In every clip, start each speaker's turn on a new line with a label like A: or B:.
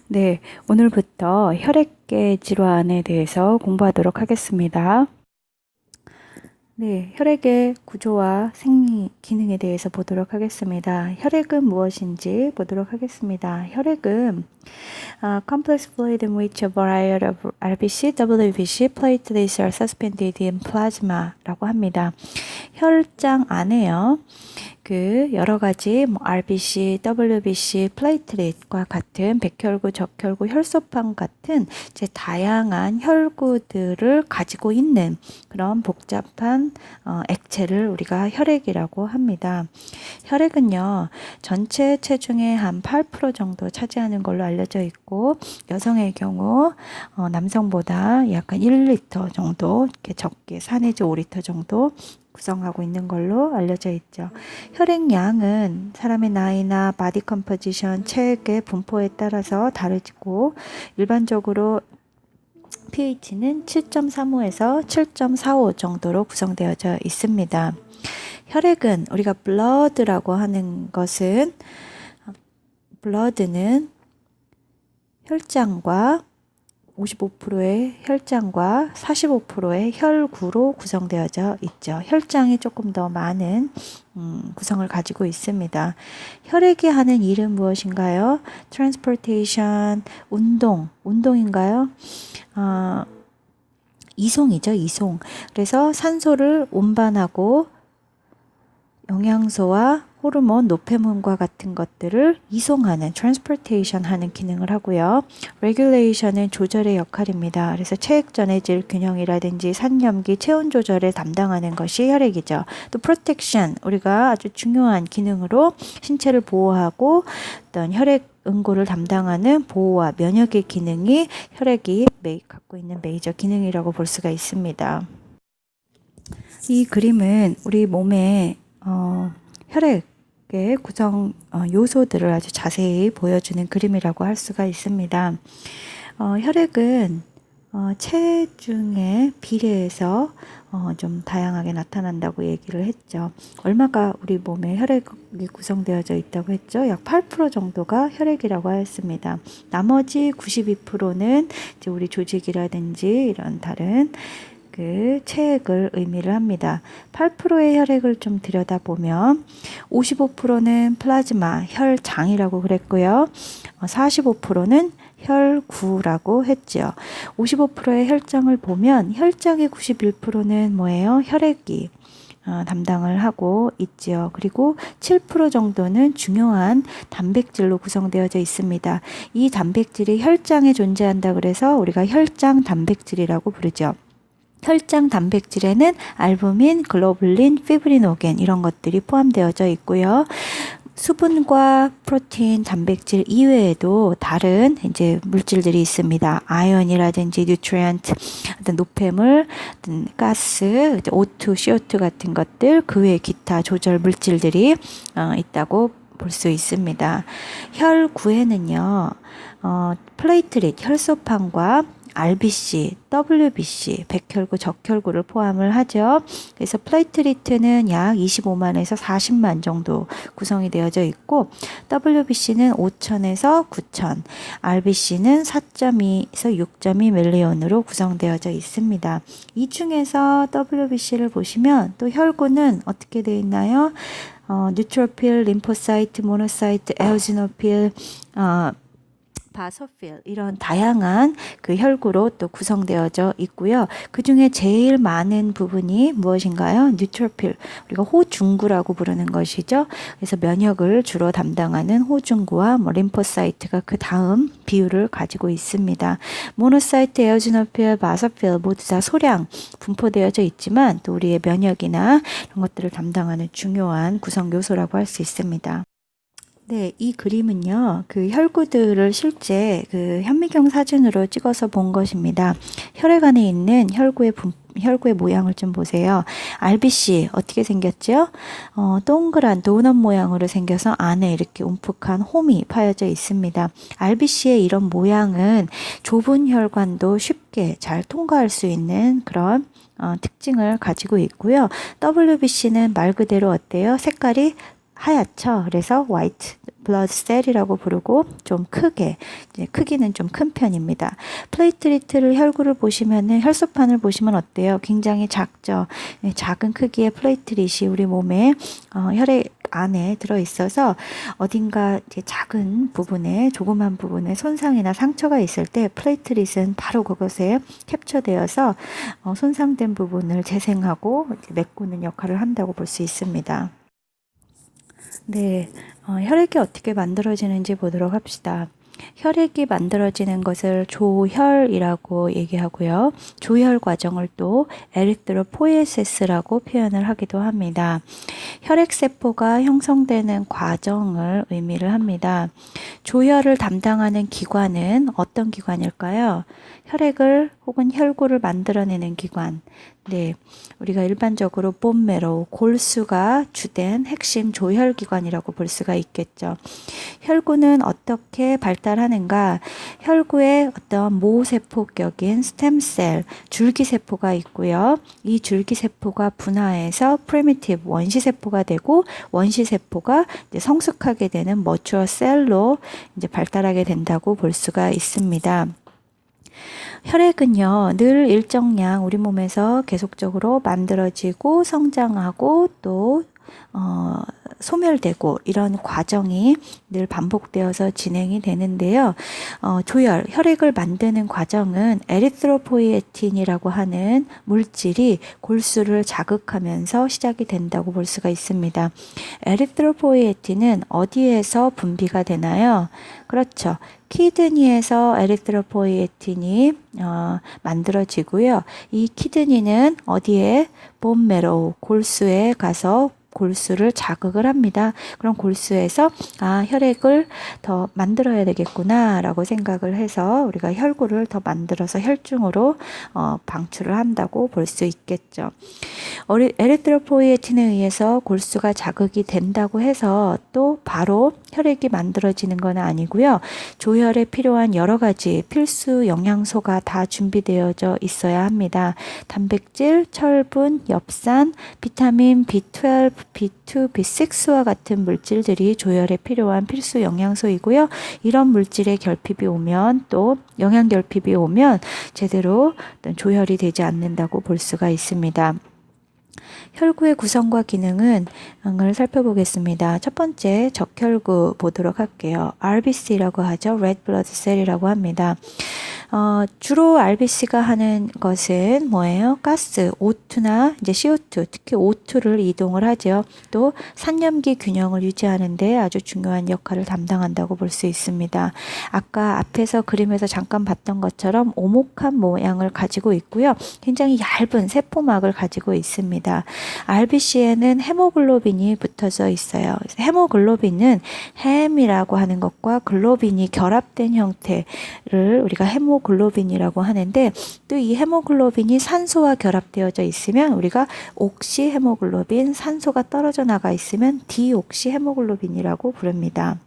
A: 네, 오늘부터 혈액계 질환에 대해서 공부하도록 하겠습니다. 네, 혈액의 구조와 생리 기능에 대해서 보도록 하겠습니다. 혈액은 무엇인지 보도록 하겠습니다. 혈액은 complex fluid in which a variety of RBC, WBC, platelets are suspended in plasma라고 합니다. 혈장 안에요. 그 여러 가지 RBC, WBC, 플레이트렛과 같은 백혈구, 적혈구, 혈소판 같은 이제 다양한 혈구들을 가지고 있는 그런 복잡한 액체를 우리가 혈액이라고 합니다. 혈액은요, 전체 체중의 한 8% 정도 차지하는 걸로 알려져 있고, 여성의 경우 남성보다 약간 1리터 정도 이렇게 적게 4 내지 5리터 정도 구성하고 있는 걸로 알려져 있죠. 혈액량은 사람의 나이나 바디 컴포지션, 체액의 분포에 따라서 다르고 일반적으로 pH는 7.35에서 7.45 정도로 구성되어져 있습니다. 혈액은 우리가 blood라고 하는 것은 blood는 혈장과 55%의 혈장과 45%의 혈구로 구성되어져 있죠. 혈장이 조금 더 많은 구성을 가지고 있습니다. 혈액이 하는 일은 무엇인가요? transportation, 운동인가요? 이송이죠, 이송. 그래서 산소를 운반하고 영양소와 호르몬, 노폐물과 같은 것들을 이송하는, transportation 하는 기능을 하고요. regulation은 조절의 역할입니다. 그래서 체액 전해질 균형이라든지 산염기, 체온 조절을 담당하는 것이 혈액이죠. 또 protection, 우리가 아주 중요한 기능으로 신체를 보호하고 어떤 혈액 응고를 담당하는 보호와 면역의 기능이 혈액이 갖고 있는 메이저 기능이라고 볼 수가 있습니다. 이 그림은 우리 몸에 혈액의 구성 요소들을 아주 자세히 보여주는 그림이라고 할 수가 있습니다. 혈액은 체중에 비례해서 좀 다양하게 나타난다고 얘기를 했죠. 얼마가 우리 몸에 혈액이 구성되어져 있다고 했죠? 약 8% 정도가 혈액이라고 했습니다. 나머지 92%는 이제 우리 조직이라든지 이런 다른 그 체액을 의미를 합니다. 8%의 혈액을 좀 들여다보면 55%는 플라즈마, 혈장이라고 그랬고요. 45%는 혈구라고 했죠. 55%의 혈장을 보면 혈장의 91%는 뭐예요? 혈액이 담당을 하고 있지요. 그리고 7% 정도는 중요한 단백질로 구성되어져 있습니다. 이 단백질이 혈장에 존재한다 그래서 우리가 혈장 단백질이라고 부르죠. 혈장 단백질에는 알부민, 글로불린, 피브리노겐 이런 것들이 포함되어져 있고요. 수분과 프로틴, 단백질 이외에도 다른 이제 물질들이 있습니다. 아연이라든지 뉴트리언트, 어떤 노폐물, 어떤 가스, O2, CO2 같은 것들, 그 외 기타 조절 물질들이 있다고 볼 수 있습니다. 혈구에는요, 플레이트릿, 혈소판과 RBC, WBC, 백혈구, 적혈구를 포함을 하죠. 그래서 플레이트리트는 약 25만에서 40만 정도 구성이 되어져 있고 WBC는 5천에서 9천, RBC는 4.2에서 6.2 밀리온으로 구성되어져 있습니다. 이 중에서 WBC를 보시면 또 혈구는 어떻게 되어 있나요? 뉴트로필, 림포사이트, 모노사이트, 에오지노필, 바소필 이런 다양한 그 혈구로 또 구성되어져 있고요. 그 중에 제일 많은 부분이 무엇인가요? 뉴트로필, 우리가 호중구라고 부르는 것이죠. 그래서 면역을 주로 담당하는 호중구와 림포사이트가 그 다음 비율을 가지고 있습니다. 모노사이트, 에오지노필, 바소필 모두 다 소량 분포되어져 있지만 또 우리의 면역이나 이런 것들을 담당하는 중요한 구성 요소라고 할 수 있습니다. 네, 이 그림은요, 그 혈구들을 실제 그 현미경 사진으로 찍어서 본 것입니다. 혈액 안에 있는 혈구의 모양을 좀 보세요. RBC 어떻게 생겼죠? 동그란 도넛 모양으로 생겨서 안에 이렇게 움푹한 홈이 파여져 있습니다. RBC의 이런 모양은 좁은 혈관도 쉽게 잘 통과할 수 있는 그런 특징을 가지고 있고요. WBC는 말 그대로 어때요? 색깔이 하얗죠. 그래서 white blood cell이라고 부르고 좀 크게, 이제 크기는 좀 큰 편입니다. 플레이트리트를 혈구를 보시면은 혈소판을 보시면 어때요? 굉장히 작죠. 작은 크기의 플레이트릿이 우리 몸에 혈액 안에 들어 있어서 어딘가 이제 작은 부분에 조그만 부분에 손상이나 상처가 있을 때 플레이트릿은 바로 그것에 캡처되어서 손상된 부분을 재생하고 이제 메꾸는 역할을 한다고 볼 수 있습니다. 네, 혈액이 어떻게 만들어지는지 보도록 합시다. 혈액이 만들어지는 것을 조혈이라고 얘기하고요. 조혈 과정을 또 에리트로포이에시스라고 표현을 하기도 합니다. 혈액세포가 형성되는 과정을 의미를 합니다. 조혈을 담당하는 기관은 어떤 기관일까요? 혈액을 혹은 혈구를 만들어내는 기관. 네, 우리가 일반적으로 본메로, 골수가 주된 핵심 조혈기관이라고 볼 수가 있겠죠. 혈구는 어떻게 발달하는가? 혈구에 어떤 모세포격인 스템셀, 줄기세포가 있고요. 이 줄기세포가 분화해서 프리미티브 원시세포가 되고 원시세포가 이제 성숙하게 되는 머추어 셀로 이제 발달하게 된다고 볼 수가 있습니다. 혈액은요, 늘 일정량 우리 몸에서 계속적으로 만들어지고 성장하고 또 소멸되고 이런 과정이 늘 반복되어서 진행이 되는데요. 조혈, 혈액을 만드는 과정은 에리트로포이에틴이라고 하는 물질이 골수를 자극하면서 시작이 된다고 볼 수가 있습니다. 에리트로포이에틴은 어디에서 분비가 되나요? 그렇죠. 키드니에서 에리트로포이에틴이 만들어지고요. 이 키드니는 어디에? 본메로우, 골수에 가서 골수를 자극을 합니다. 그럼 골수에서 혈액을 더 만들어야 되겠구나 라고 생각을 해서 우리가 혈구를 더 만들어서 혈중으로 방출을 한다고 볼 수 있겠죠. 에리트로포이에틴에 의해서 골수가 자극이 된다고 해서 또 바로 혈액이 만들어지는 건 아니고요. 조혈에 필요한 여러 가지 필수 영양소가 다 준비되어져 있어야 합니다. 단백질, 철분, 엽산, 비타민 B12, B2, B6와 같은 물질들이 조혈에 필요한 필수 영양소이고요. 이런 물질의 결핍이 오면 또 영양 결핍이 오면 제대로 조혈이 되지 않는다고 볼 수가 있습니다. 혈구의 구성과 기능을 살펴보겠습니다. 첫 번째 적혈구 보도록 할게요. RBC라고 하죠. Red Blood Cell이라고 합니다. 주로 RBC가 하는 것은 뭐예요? 가스, O2나 이제 CO2, 특히 O2를 이동을 하죠. 또 산염기 균형을 유지하는데 아주 중요한 역할을 담당한다고 볼 수 있습니다. 아까 앞에서 그림에서 잠깐 봤던 것처럼 오목한 모양을 가지고 있고요. 굉장히 얇은 세포막을 가지고 있습니다. RBC에는 헤모글로빈이 붙어져 있어요. 헤모글로빈은 햄이라고 하는 것과 글로빈이 결합된 형태를 우리가 헤모글로빈이라고 하는데 또 이 헤모글로빈이 산소와 결합되어져 있으면 우리가 옥시 헤모글로빈, 산소가 떨어져 나가 있으면 디옥시 헤모글로빈이라고 부릅니다.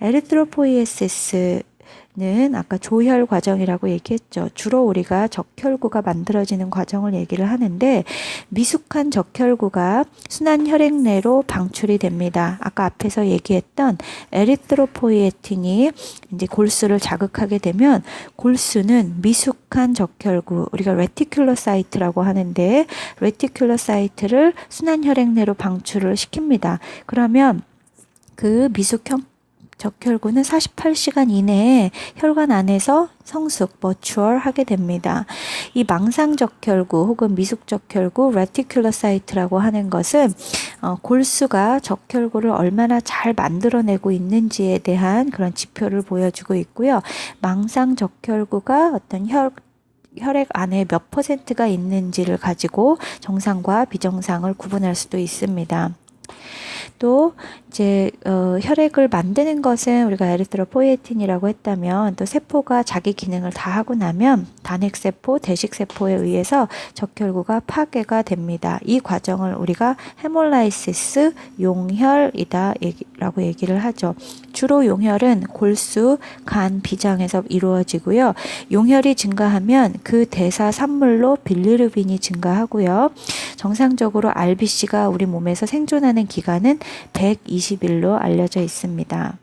A: 에리트로포이에시스 는 아까 조혈 과정이라고 얘기했죠. 주로 우리가 적혈구가 만들어지는 과정을 얘기를 하는데 미숙한 적혈구가 순환 혈액 내로 방출이 됩니다. 아까 앞에서 얘기했던 에리트로포이에틴이 이제 골수를 자극하게 되면 골수는 미숙한 적혈구, 우리가 레티큘러사이트라고 하는데 레티큘러사이트를 순환 혈액 내로 방출을 시킵니다. 그러면 그 미숙형 적혈구는 48시간 이내에 혈관 안에서 성숙, 머추얼 하게 됩니다. 이 망상적혈구 혹은 미숙적혈구, 레티큘러사이트라고 하는 것은 골수가 적혈구를 얼마나 잘 만들어내고 있는지에 대한 그런 지표를 보여주고 있고요. 망상적혈구가 어떤 혈액 안에 몇 %가 있는지를 가지고 정상과 비정상을 구분할 수도 있습니다. 또 이제 혈액을 만드는 것은 우리가 에리트로포이에틴이라고 했다면 또 세포가 자기 기능을 다 하고 나면 단핵세포, 대식세포에 의해서 적혈구가 파괴가 됩니다. 이 과정을 우리가 헤몰라이시스, 용혈이다 라고 얘기를 하죠. 주로 용혈은 골수, 간, 비장에서 이루어지고요. 용혈이 증가하면 그 대사 산물로 빌리루빈이 증가하고요. 정상적으로 RBC가 우리 몸에서 생존하는 기간은 120일로 알려져 있습니다.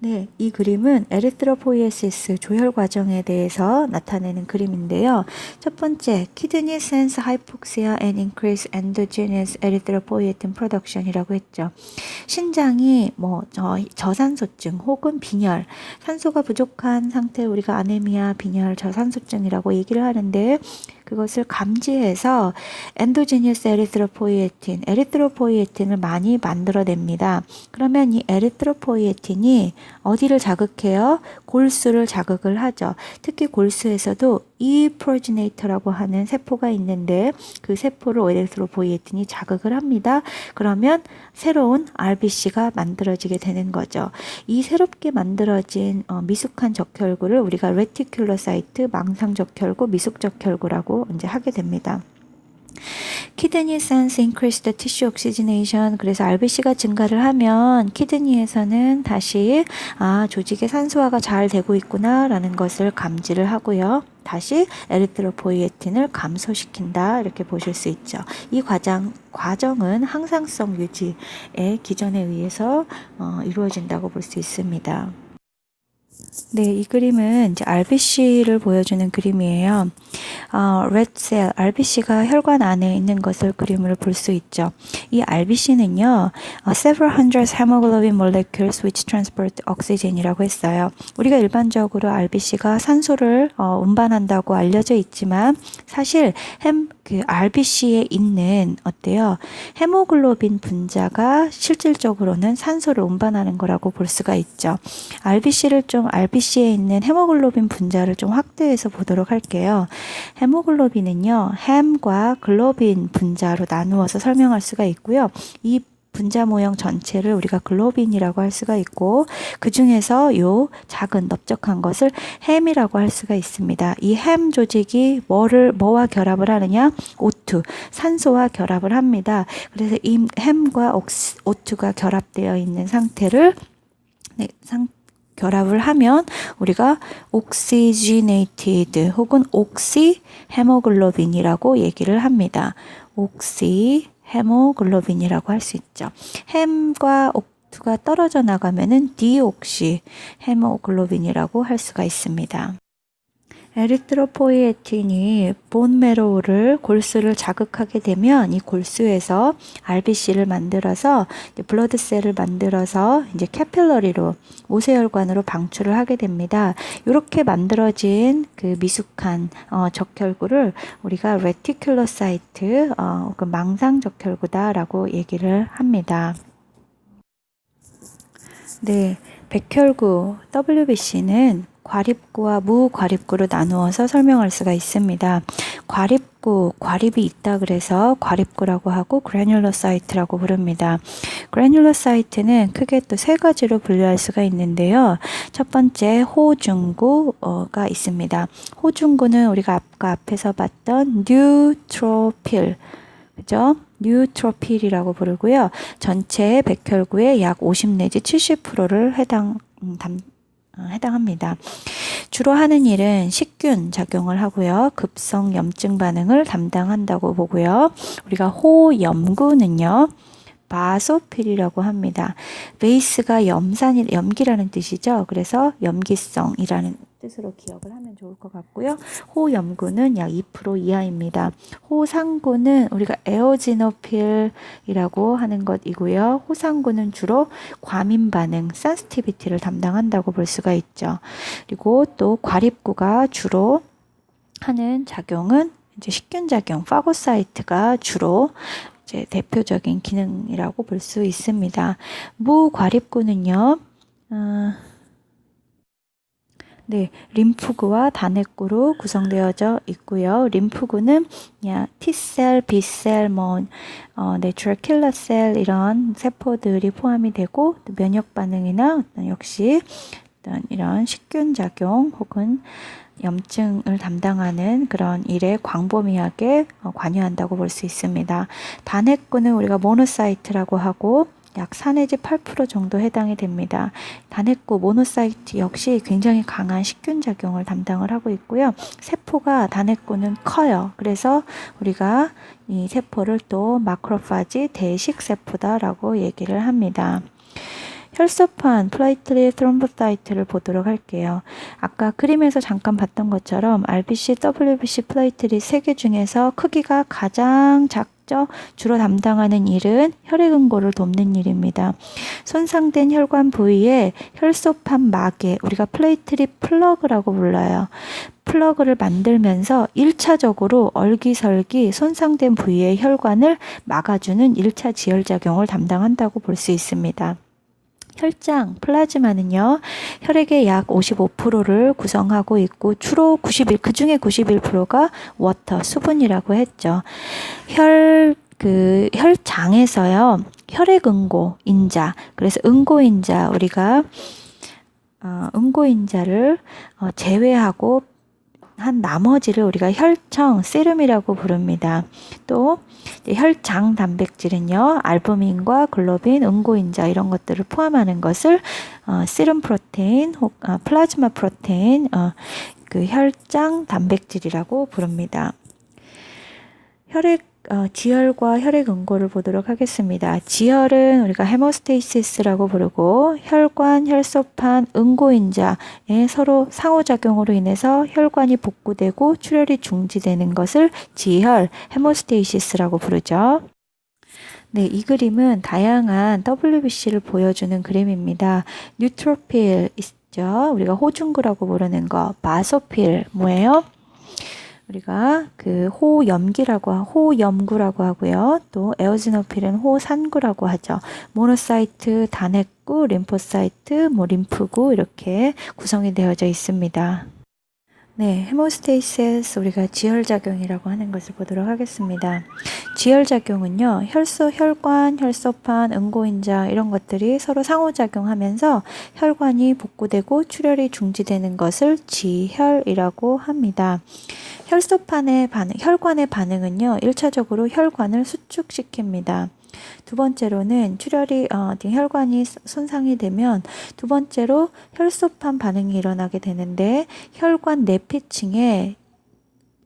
A: 네, 이 그림은 에리트로포이에시스 조혈 과정에 대해서 나타내는 그림인데요. 첫 번째, kidney sense hypoxia and increase endogenous erythropoietin production이라고 했죠. 신장이 저산소증 혹은 빈혈, 산소가 부족한 상태 우리가 아네미아, 빈혈, 저산소증이라고 얘기를 하는데 그것을 감지해서 엔도지니어스 에리트로포이에틴을 많이 만들어냅니다. 그러면 이 에리트로포이에틴이 어디를 자극해요? 골수를 자극을 하죠. 특히 골수에서도 프로지네이터라고 하는 세포가 있는데 그 세포를 에리트로포이에틴이 자극을 합니다. 그러면 새로운 RBC가 만들어지게 되는 거죠. 이 새롭게 만들어진 미숙한 적혈구를 우리가 레티큘러사이트, 망상적혈구, 미숙적혈구라고 이제 하게 됩니다. 키드니 sense increased tissue oxygenation. 그래서 RBC가 증가를 하면 키드니에서는 다시 조직의 산소화가 잘 되고 있구나 라는 것을 감지를 하고요. 다시 에리트로포이에틴을 감소시킨다 이렇게 보실 수 있죠. 이 과정은 항상성 유지의 기전에 의해서 이루어진다고 볼 수 있습니다. 네, 이 그림은 이제 RBC를 보여주는 그림이에요. red cell, RBC가 혈관 안에 있는 것을 그림으로 볼 수 있죠. 이 RBC는요, several hundred hemoglobin molecules which transport oxygen이라고 했어요. 우리가 일반적으로 RBC가 산소를 운반한다고 알려져 있지만 사실 RBC에 있는 헤모글로빈 분자가 실질적으로는 산소를 운반하는 거라고 볼 수가 있죠. RBC에 있는 헤모글로빈 분자를 좀 확대해서 보도록 할게요. 헤모글로빈은요, 햄과 글로빈 분자로 나누어서 설명할 수가 있고요. 이 분자 모형 전체를 우리가 글로빈이라고 할 수가 있고 그 중에서 요 작은 넓적한 것을 햄이라고 할 수가 있습니다. 이 햄 조직이 뭐와 결합을 하느냐? O2, 산소와 결합을 합니다. 그래서 이 햄과 O2가 결합되어 있는 상태를 결합을 하면 우리가 oxygenated 혹은 옥시 헤모글로빈이라고 얘기를 합니다. 옥시 헤모글로빈이라고 할 수 있죠. 햄과 옥투가 떨어져 나가면은 디옥시 헤모글로빈이라고 할 수가 있습니다. 에리트로포이에틴이 본메로우를 골수를 자극하게 되면 이 골수에서 RBC를 만들어서 블러드셀을 만들어서 이제 캐필러리로 모세혈관으로 방출을 하게 됩니다. 이렇게 만들어진 그 미숙한 적혈구를 우리가 레티큘러사이트 혹은 망상적혈구다라고 얘기를 합니다. 네, 백혈구 WBC는 과립구와 무과립구로 나누어서 설명할 수가 있습니다. 과립이 있다 그래서 과립구라고 하고 그래뉼러사이트라고 부릅니다. 그래뉼러사이트는 크게 또 세 가지로 분류할 수가 있는데요. 첫 번째 호중구가 있습니다. 호중구는 우리가 앞에서 봤던 뉴트로필, 그죠? 뉴트로필이라고 부르고요. 전체 백혈구의 약 50 내지 70%를 해당합니다. 주로 하는 일은 식균 작용을 하고요. 급성 염증 반응을 담당한다고 보고요. 우리가 호염구는요. 바소필이라고 합니다. 베이스가 염기라는 뜻이죠. 그래서 염기성이라는 뜻으로 기억을 하면 좋을 것 같고요. 호염구는 약 2% 이하입니다. 호상구는 우리가 에오지노필이라고 하는 것이고요. 호상구는 주로 과민 반응, 센시티비티를 담당한다고 볼 수가 있죠. 그리고 또 과립구가 주로 하는 작용은 이제 식균 작용, 파고사이트가 주로 이제 대표적인 기능이라고 볼 수 있습니다. 무과립구는요. 네, 림프구와 단핵구로 구성되어져 있고요. 림프구는 T셀, B셀, 내추럴 킬러셀 이런 세포들이 포함이 되고 또 면역 반응이나 역시 어떤 이런 식균 작용 혹은 염증을 담당하는 그런 일에 광범위하게 관여한다고 볼 수 있습니다. 단핵구는 우리가 모노사이트라고 하고 약 4 내지 8% 정도 해당이 됩니다. 단핵고 모노사이트 역시 굉장히 강한 식균 작용을 담당을 하고 있고요. 세포가 단핵고는 커요. 그래서 우리가 이 세포를 또 마크로파지 대식 세포다라고 얘기를 합니다. 혈소판 플레이틀릿 트롬보사이트를 보도록 할게요. 아까 그림에서 잠깐 봤던 것처럼 RBC, WBC 플레이틀릿 3개 중에서 크기가 가장 작죠. 주로 담당하는 일은 혈액응고를 돕는 일입니다. 손상된 혈관 부위에 혈소판 막에 우리가 플레이틀릿 플러그라고 불러요. 플러그를 만들면서 1차적으로 얼기설기 손상된 부위의 혈관을 막아주는 1차 지혈작용을 담당한다고 볼 수 있습니다. 혈장, 플라즈마는요, 혈액의 약 55%를 구성하고 있고, 주로 그 중에 91%가 워터, 수분이라고 했죠. 혈장에서요, 혈액응고, 인자, 그래서 응고인자, 우리가, 응고인자를 제외하고, 한 나머지를 우리가 혈청, 세rum이라고 부릅니다. 또 혈장 단백질은요, 알부민과 글로빈, 응고인자 이런 것들을 포함하는 것을 세rum 프로테인, 플라즈마 프로테인, 그 혈장 단백질이라고 부릅니다. 지혈과 혈액 응고를 보도록 하겠습니다. 지혈은 우리가 헤모스테이시스라고 부르고 혈관, 혈소판, 응고인자의 서로 상호작용으로 인해서 혈관이 복구되고 출혈이 중지되는 것을 지혈, 헤모스테이시스라고 부르죠. 네, 이 그림은 다양한 WBC를 보여주는 그림입니다. 뉴트로필 있죠. 우리가 호중구라고 부르는 거. 바소필 뭐예요? 우리가 그 호염구라고 하고요. 또 에오지노필은 호산구라고 하죠. 모노사이트, 단핵구, 림포사이트, 림프구 이렇게 구성이 되어져 있습니다. 네, 헤모스테이시스 우리가 지혈작용이라고 하는 것을 보도록 하겠습니다. 지혈작용은요, 혈관, 혈소판, 응고인자 이런 것들이 서로 상호작용하면서 혈관이 복구되고 출혈이 중지되는 것을 지혈이라고 합니다. 혈관의 반응은요, 1차적으로 혈관을 수축시킵니다. 두 번째로는 혈관이 손상이 되면 두 번째로 혈소판 반응이 일어나게 되는데 혈관 내피층에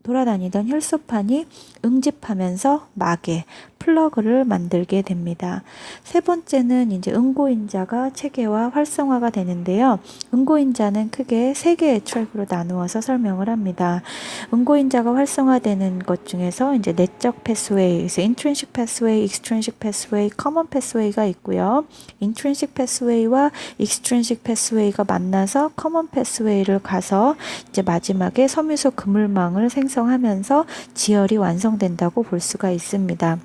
A: 돌아다니던 혈소판이 응집하면서 막에 플러그를 만들게 됩니다. 세 번째는 이제 응고인자가 체계화 활성화가 되는데요. 응고인자는 크게 3개의 트랙으로 나누어서 설명을 합니다. 응고인자가 활성화되는 것 중에서 이제 내적 패스웨이, 그래서 intrinsic pathway, extrinsic pathway, common pathway가 있고요. intrinsic pathway와 extrinsic pathway가 만나서 common pathway를 가서 이제 마지막에 섬유소 그물망을 생성하면서 지혈이 완성된다고 볼 수가 있습니다.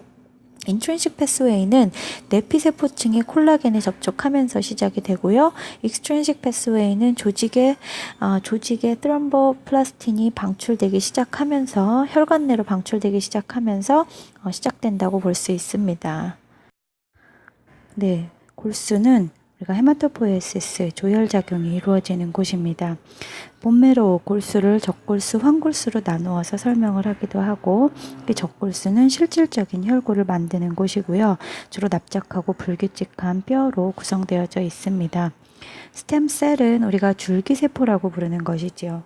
A: 인트린식 패스웨이는 내피세포층이 콜라겐에 접촉하면서 시작이 되고요. 익스트린식 패스웨이는 조직의 트롬보플라스틴이 방출되기 시작하면서 혈관 내로 방출되기 시작하면서 시작된다고 볼 수 있습니다. 네, 골수는 우리가 헤마토포이시스 조혈작용이 이루어지는 곳입니다. 본메로 골수를 적골수, 환골수로 나누어서 설명을 하기도 하고 이 적골수는 실질적인 혈골을 만드는 곳이고요. 주로 납작하고 불규칙한 뼈로 구성되어져 있습니다. 스템셀은 우리가 줄기세포라고 부르는 것이지요.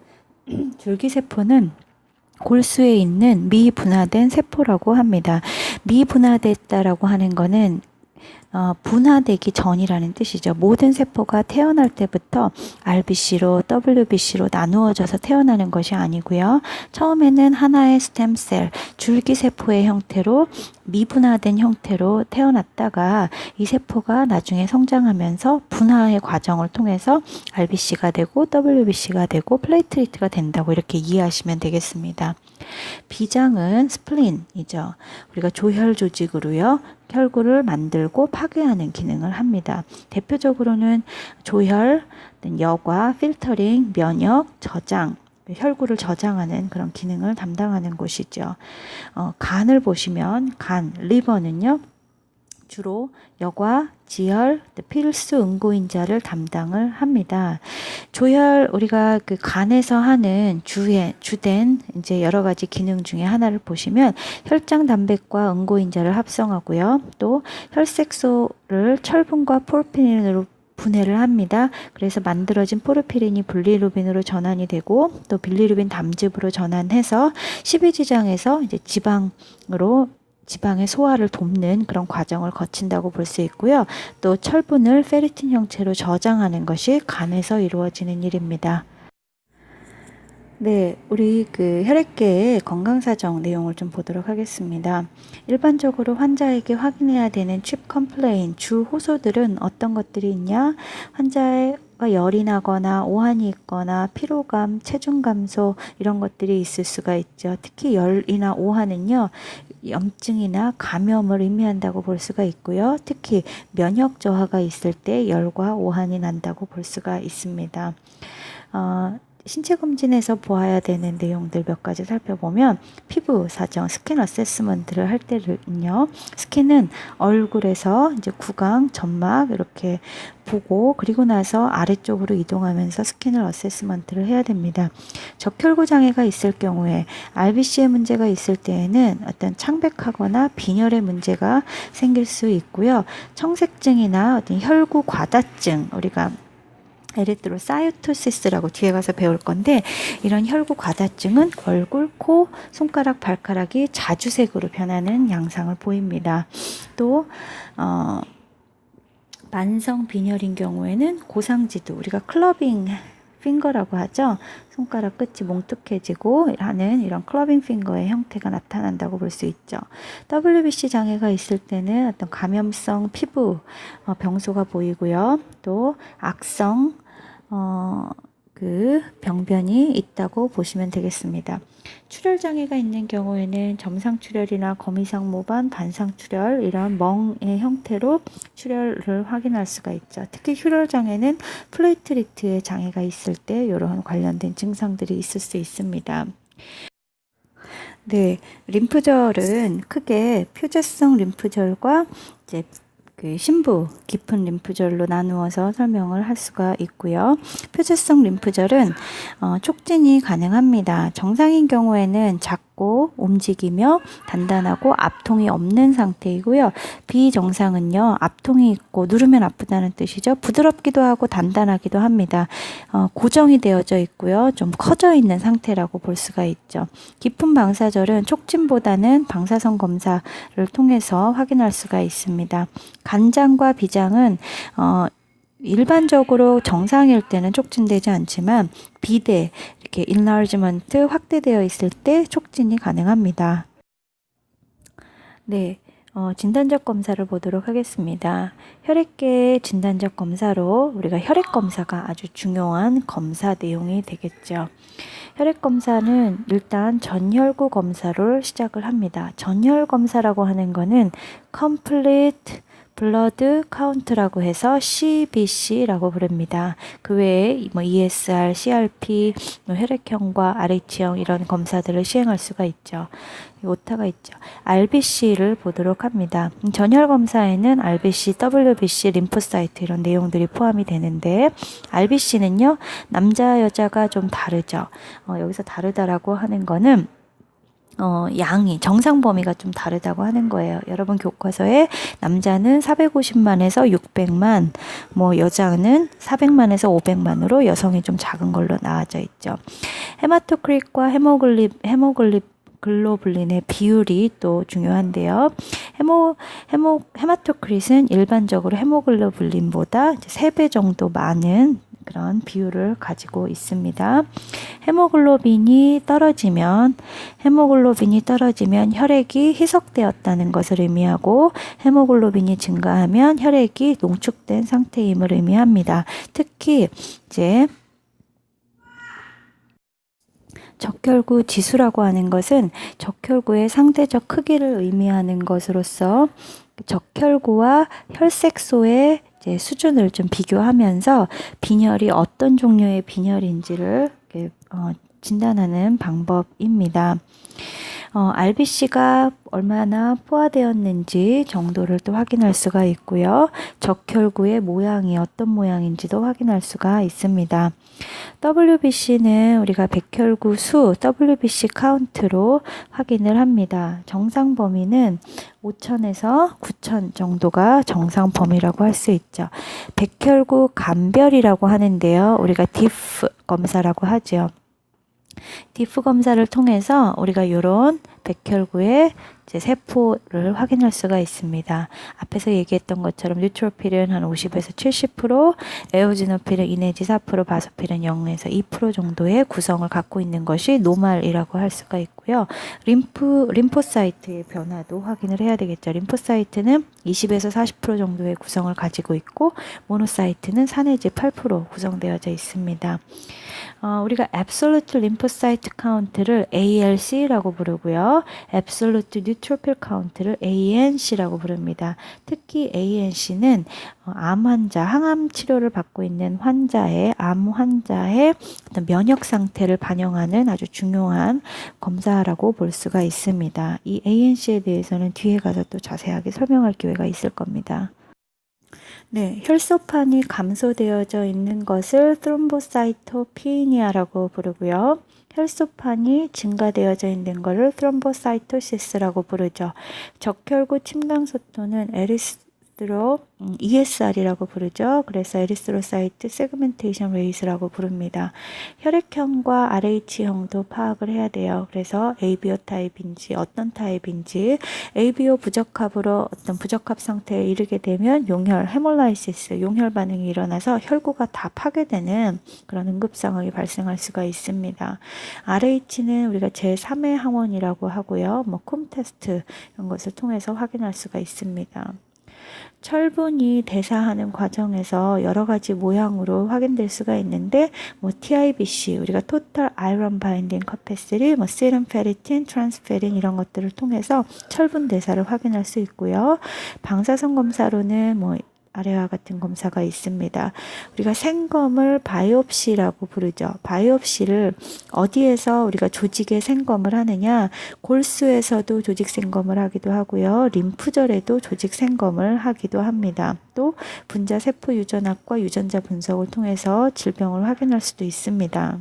A: 줄기세포는 골수에 있는 미분화된 세포라고 합니다. 미분화됐다라고 하는 거는 분화되기 전이라는 뜻이죠. 모든 세포가 태어날 때부터 RBC로 WBC로 나누어져서 태어나는 것이 아니고요. 처음에는 하나의 스템셀, 줄기세포의 형태로 미분화된 형태로 태어났다가 이 세포가 나중에 성장하면서 분화의 과정을 통해서 RBC가 되고 WBC가 되고 플레이트리트가 된다고 이렇게 이해하시면 되겠습니다. 비장은 스플린이죠. 우리가 조혈 조직으로요. 혈구를 만들고 파괴하는 기능을 합니다. 대표적으로는 조혈, 여과, 필터링, 면역, 저장, 혈구를 저장하는 그런 기능을 담당하는 곳이죠. 간을 보시면 리버는요. 주로 여과, 지혈, 필수 응고인자를 담당을 합니다. 조혈, 우리가 그 간에서 하는 주된 이제 여러 가지 기능 중에 하나를 보시면 혈장 단백과 응고인자를 합성하고요. 또 혈색소를 철분과 포르피린으로 분해를 합니다. 그래서 만들어진 포르피린이 빌리루빈으로 전환이 되고 또 빌리루빈 담즙으로 전환해서 십이지장에서 이제 지방의 소화를 돕는 그런 과정을 거친다고 볼 수 있고요. 또 철분을 페리틴 형태로 저장하는 것이 간에서 이루어지는 일입니다. 네, 우리 그 혈액계의 건강사정 내용을 좀 보도록 하겠습니다. 일반적으로 환자에게 확인해야 되는 칩 컴플레인 주 호소들은 어떤 것들이 있냐? 환자가 열이 나거나 오한이 있거나 피로감, 체중 감소 이런 것들이 있을 수가 있죠. 특히 열이나 오한은요. 염증이나 감염을 의미한다고 볼 수가 있고요. 특히 면역 저하가 있을 때 열과 오한이 난다고 볼 수가 있습니다. 신체 검진에서 보아야 되는 내용들 몇 가지 살펴보면 피부 사정, 스킨 어세스먼트를 할 때는요. 스킨은 얼굴에서 이제 구강, 점막 이렇게 보고 그리고 나서 아래쪽으로 이동하면서 스킨을 어세스먼트를 해야 됩니다. 적혈구 장애가 있을 경우에 RBC의 문제가 있을 때에는 어떤 창백하거나 빈혈의 문제가 생길 수 있고요. 청색증이나 어떤 혈구 과다증 우리가 에리트로사이토시스라고 뒤에 가서 배울 건데 이런 혈구 과다증은 얼굴, 코, 손가락, 발가락이 자주색으로 변하는 양상을 보입니다. 또 만성 빈혈인 경우에는 고상지두 우리가 클러빙 핑거라고 하죠. 손가락 끝이 뭉툭해지고 하는 이런 클러빙 핑거의 형태가 나타난다고 볼 수 있죠. WBC 장애가 있을 때는 어떤 감염성 피부 병소가 보이고요. 또 악성 그 병변이 있다고 보시면 되겠습니다. 출혈 장애가 있는 경우에는 점상 출혈이나 거미상 모반, 반상 출혈 이런 멍의 형태로 출혈을 확인할 수가 있죠. 특히 출혈 장애는 플레이트리트의 장애가 있을 때 이런 관련된 증상들이 있을 수 있습니다. 네, 림프절은 크게 표재성 림프절과 이제 그 심부 깊은 림프절로 나누어서 설명을 할 수가 있고요. 표재성 림프절은 촉진이 가능합니다. 정상인 경우에는 작고 움직이며 단단하고 압통이 없는 상태이고요. 비정상은요. 압통이 있고 누르면 아프다는 뜻이죠. 부드럽기도 하고 단단하기도 합니다. 고정이 되어져 있고요. 좀 커져 있는 상태라고 볼 수가 있죠. 깊은 방사절은 촉진보다는 방사선 검사를 통해서 확인할 수가 있습니다. 간장과 비장은 일반적으로 정상일 때는 촉진되지 않지만 비대, 이렇게 enlargement 확대되어 있을 때 촉진이 가능합니다. 네, 진단적 검사를 보도록 하겠습니다. 혈액계의 진단적 검사로 우리가 혈액 검사가 아주 중요한 검사 내용이 되겠죠. 혈액 검사는 일단 전혈구 검사로 시작을 합니다. 전혈 검사라고 하는 거는 complete 블러드 카운트라고 해서 CBC라고 부릅니다. 그 외에 뭐 ESR, CRP, 혈액형과 RH형 이런 검사들을 시행할 수가 있죠. 오타가 있죠. RBC를 보도록 합니다. 전혈 검사에는 RBC, WBC, 림포사이트 이런 내용들이 포함이 되는데 RBC는요. 남자 여자가 좀 다르죠. 여기서 다르다라고 하는 거는 양이 정상 범위가 좀 다르다고 하는 거예요. 여러분 교과서에 남자는 450만에서 600만, 뭐 여자는 400만에서 500만으로 여성이 좀 작은 걸로 나와져 있죠. 헤마토크릿과 헤모글로빈의 비율이 또 중요한데요. 헤마토크릿은 일반적으로 헤모글로빈보다 3배 정도 많은 그런 비율을 가지고 있습니다. 헤모글로빈이 떨어지면 혈액이 희석되었다는 것을 의미하고 헤모글로빈이 증가하면 혈액이 농축된 상태임을 의미합니다. 특히 이제 적혈구 지수라고 하는 것은 적혈구의 상대적 크기를 의미하는 것으로서 적혈구와 혈색소의 수준을 좀 비교하면서 빈혈이 어떤 종류의 빈혈인지를 진단하는 방법입니다. RBC가 얼마나 포화되었는지 정도를 또 확인할 수가 있고요. 적혈구의 모양이 어떤 모양인지도 확인할 수가 있습니다. WBC는 우리가 백혈구 수, WBC 카운트로 확인을 합니다. 정상 범위는 5,000에서 9,000 정도가 정상 범위라고 할 수 있죠. 백혈구 감별이라고 하는데요. 우리가 디프 검사라고 하죠. 디프 검사를 통해서 우리가 이런 백혈구의 이제 세포를 확인할 수가 있습니다. 앞에서 얘기했던 것처럼 뉴트로필은 한 50에서 70%, 에오지노필은 2 내지 4%, 바소필은 0에서 2% 정도의 구성을 갖고 있는 것이 노말이라고 할 수가 있고요. 림포사이트의 변화도 확인을 해야 되겠죠. 림포사이트는 20에서 40% 정도의 구성을 가지고 있고 모노사이트는 4 내지 8% 구성되어져 있습니다. 우리가 Absolute Lymphocyte Count를 ALC라고 부르고요. Absolute Neutrophil Count를 ANC라고 부릅니다. 특히 ANC는 암 환자, 항암 치료를 받고 있는 암 환자의 어떤 면역 상태를 반영하는 아주 중요한 검사라고 볼 수가 있습니다. 이 ANC에 대해서는 뒤에 가서 또 자세하게 설명할 기회가 있을 겁니다. 네, 혈소판이 감소되어져 있는 것을 트롬보사이토피니아라고 부르고요. 혈소판이 증가되어져 있는 것을 트롬보사이토시스라고 부르죠. 적혈구 침강소토는 ESR이라고 부르죠. 그래서 에리스로사이트 세그멘테이션 레이스라고 부릅니다. 혈액형과 RH형도 파악을 해야 돼요. 그래서 ABO 타입인지 어떤 타입인지 ABO 부적합으로 어떤 부적합 상태에 이르게 되면 용혈, 헤몰라이시스, 용혈 반응이 일어나서 혈구가 다 파괴되는 그런 응급 상황이 발생할 수가 있습니다. RH는 우리가 제3의 항원이라고 하고요. 쿰 테스트 이런 것을 통해서 확인할 수가 있습니다. 철분이 대사하는 과정에서 여러 가지 모양으로 확인될 수가 있는데 TIBC, 우리가 Total Iron Binding Capacity, Serum Ferritin, Transferrin 이런 것들을 통해서 철분 대사를 확인할 수 있고요. 방사선 검사로는 아래와 같은 검사가 있습니다. 우리가 생검을 바이옵시라고 부르죠. 바이옵시를 어디에서 우리가 조직의 생검을 하느냐? 골수에서도 조직 생검을 하기도 하고요. 림프절에도 조직 생검을 하기도 합니다. 또 분자 세포 유전학과 유전자 분석을 통해서 질병을 확인할 수도 있습니다.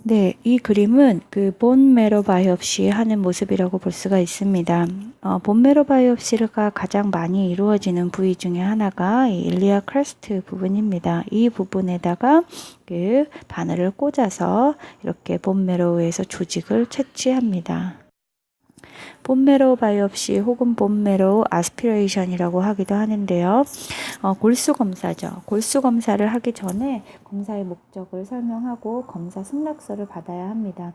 A: 네, 이 그림은 그 본메로 바이옵시 하는 모습이라고 볼 수가 있습니다. 본메로 바이옵시가 가장 많이 이루어지는 부위 중에 하나가 이 일리아 크레스트 부분입니다. 이 부분에다가 그 바늘을 꽂아서 이렇게 본메로에서 조직을 채취합니다. 본메로 바이옵시 혹은 본메로 아스피레이션이라고 하기도 하는데요. 골수 검사죠. 골수 검사를 하기 전에 검사의 목적을 설명하고 검사 승낙서를 받아야 합니다.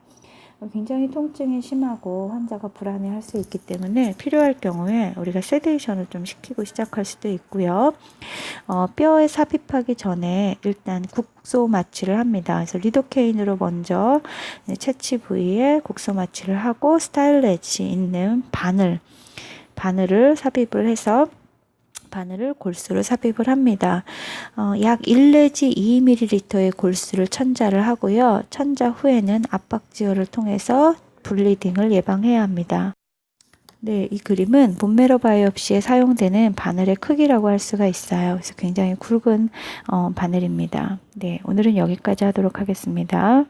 A: 굉장히 통증이 심하고 환자가 불안해할 수 있기 때문에 필요할 경우에 우리가 세데이션을 좀 시키고 시작할 수도 있고요. 뼈에 삽입하기 전에 일단 국소 마취를 합니다. 그래서 리도케인으로 먼저 채취 부위에 국소 마취를 하고 스타일렛이 있는 바늘을 삽입을 해서 바늘을 골수로 삽입을 합니다. 약 1 내지 2ml의 골수를 천자를 하고요. 천자 후에는 압박지혈을 통해서 블리딩을 예방해야 합니다. 네, 이 그림은 본메로 바이옵시에 사용되는 바늘의 크기라고 할 수가 있어요. 그래서 굉장히 굵은 바늘입니다. 네, 오늘은 여기까지 하도록 하겠습니다.